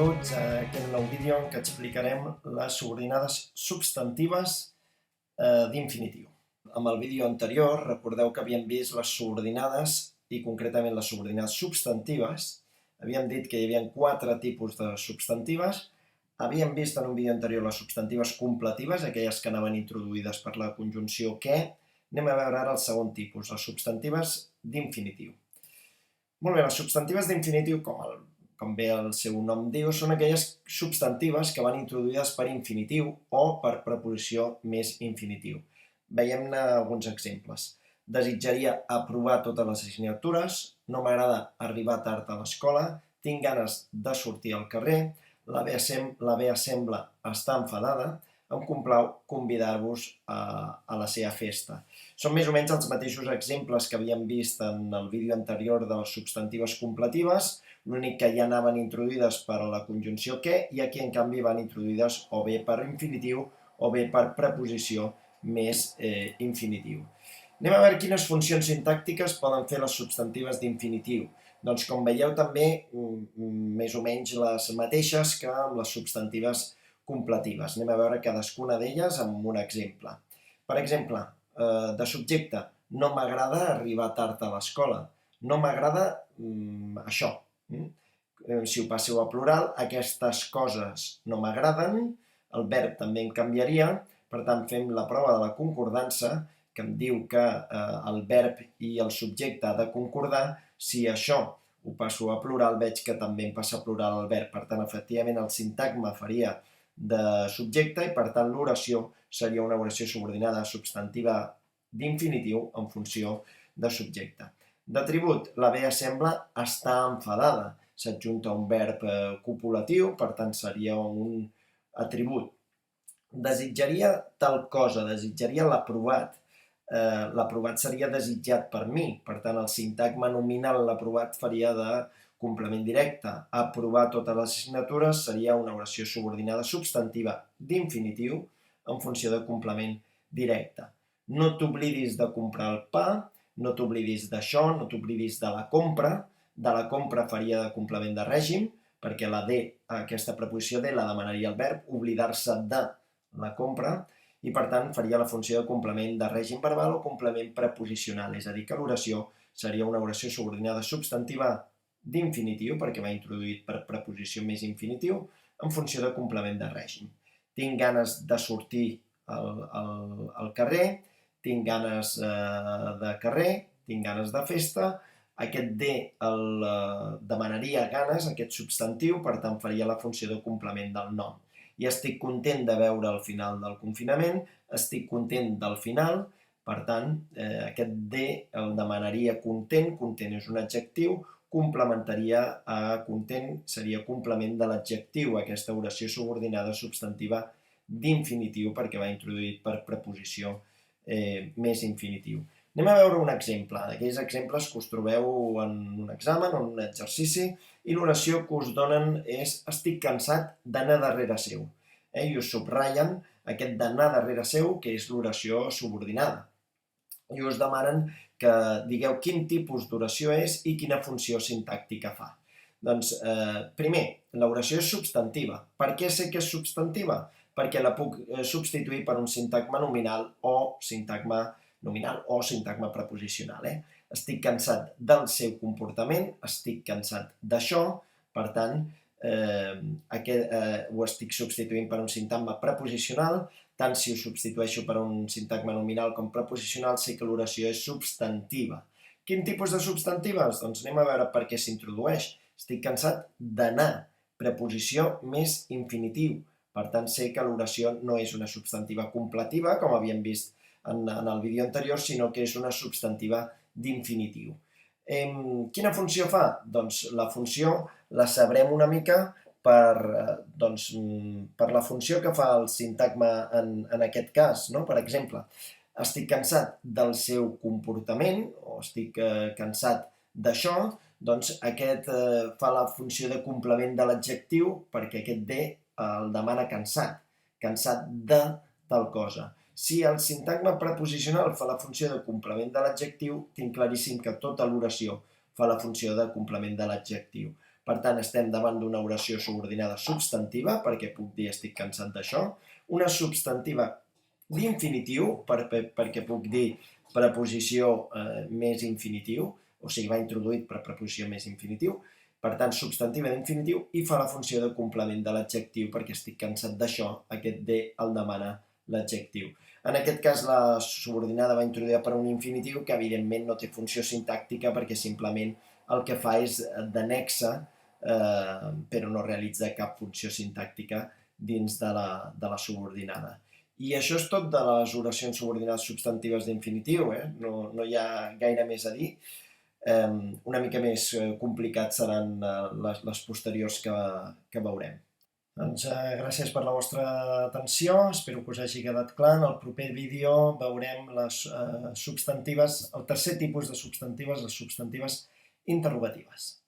benvinguts a aquest nou vídeo en què explicarem les subordinades substantives d'infinitiu. Amb el vídeo anterior recordeu que havíem vist les subordinades i concretament les subordinades substantives. Havíem dit que hi havia 4 tipus de substantives. Havíem vist en un vídeo anterior les substantives completives, aquelles que anaven introduïdes per la conjunció que. Anem a veure ara el segon tipus, les substantives d'infinitiu. Molt bé, les substantives d'infinitiu, com bé el seu nom diu, són aquelles substantives que van introduïdes per infinitiu o per preposició més infinitiu. Veiem-ne alguns exemples. Desitjaria aprovar totes les assignatures, no m'agrada arribar tard a l'escola, tinc ganes de sortir al carrer, la Bea sembla estar enfadada, em complau convidar-vos a la seva festa. Són més o menys els mateixos exemples que havíem vist en el vídeo anterior de les substantives completives, l'únic que ja anaven introduïdes per la conjunció que i aquí en canvi van introduïdes o bé per infinitiu o bé per preposició més infinitiu. Anem a veure quines funcions sintàctiques poden fer les substantives d'infinitiu. Doncs com veieu també més o menys les mateixes que amb les substantives completives. Anem a veure cadascuna d'elles amb un exemple. Per exemple, de subjecte, no m'agrada arribar tard a l'escola. No m'agrada això. Si ho passeu a plural, aquestes coses no m'agraden, el verb també en canviaria, per tant fem la prova de la concordança, que em diu que el verb i el subjecte ha de concordar. Si això ho passo a plural, veig que també em passa a plural el verb. Per tant, efectivament, el sintagma faria de subjecte i, per tant, l'oració seria una oració subordinada substantiva d'infinitiu en funció de subjecte. D'atribut, la Bea sembla estar enfadada. S'adjunta un verb copulatiu, per tant, seria un atribut. Desitjaria tal cosa, desitjaria l'aprovat. L'aprovat seria desitjat per mi, per tant, el sintagma nominal l'aprovat faria de complement directe. Aprovar totes les assignatures seria una oració subordinada substantiva d'infinitiu en funció de complement directe. No t'oblidis de comprar el pa, no t'oblidis d'això, no t'oblidis de la compra faria de complement de règim, perquè la D, aquesta preposició D, la demanaria el verb, oblidar-se de la compra, i per tant faria la funció de complement de règim verbal o complement preposicional, és a dir, que l'oració seria una oració subordinada substantiva d'infinitiu, perquè va introduït per preposició més infinitiu, en funció de complement de règim. Tinc ganes de sortir al carrer, tinc ganes de carrer, tinc ganes de festa, aquest D el demanaria ganes, aquest substantiu, per tant faria la funció de complement del nom. I estic content de veure el final del confinament, estic content del final, per tant, aquest D el demanaria content, content és un adjectiu, complementaria a content, seria complement de l'adjectiu, aquesta oració subordinada substantiva d'infinitiu perquè va introduït per preposició més infinitiu. Anem a veure un exemple, d'aquells exemples que us trobeu en un examen o en un exercici i l'oració que us donen és estic cansat d'anar darrere seu. I us subratllen aquest d'anar darrere seu, que és l'oració subordinada. I us demanen que digueu quin tipus d'oració és i quina funció sintàctica fa. Doncs, primer, l'oració és substantiva. Per què sé que és substantiva? Perquè la puc substituir per un sintagma nominal o sintagma preposicional. Estic cansat del seu comportament, estic cansat d'això, per tant, ho estic substituint per un sintagma preposicional, tant si ho substitueixo per un sintagma nominal com preposicional, sé que l'oració és substantiva. Quin tipus de substantives? Doncs anem a veure per què s'introdueix. Estic cansat d'anar, preposició més infinitiu. Per tant, sé que l'oració no és una substantiva completiva, com havíem vist en el vídeo anterior, sinó que és una substantiva d'infinitiu. Quina funció fa? Doncs la funció la sabrem una mica per la funció que fa el sintagma en aquest cas. Per exemple, estic cansat del seu comportament o estic cansat d'això, doncs aquest fa la funció de complement de l'adjectiu perquè aquest D el demana cansat, cansat de tal cosa. Si el sintagma preposicional fa la funció de complement de l'adjectiu, tinc claríssim que tota l'oració fa la funció de complement de l'adjectiu. Per tant, estem davant d'una oració subordinada substantiva, perquè puc dir estic cansat d'això. Una substantiva d'infinitiu, perquè puc dir preposició més infinitiu, o sigui, va introduït per preposició més infinitiu. Per tant, substantiva d'infinitiu i fa la funció de complement de l'adjectiu perquè estic cansat d'això, aquest de el demana l'adjectiu. En aquest cas, la subordinada va introduïda per un infinitiu que, evidentment, no té funció sintàctica perquè simplement el que fa és d'annexa, però no realitza cap funció sintàctica dins de la subordinada. I això és tot de les oracions subordinades substantives d'infinitiu, no hi ha gaire més a dir. Una mica més complicat seran les posteriors que veurem. Doncs gràcies per la vostra atenció, espero que us hagi quedat clar. En el proper vídeo veurem les substantives, el tercer tipus de substantives, les substantives interrogatives.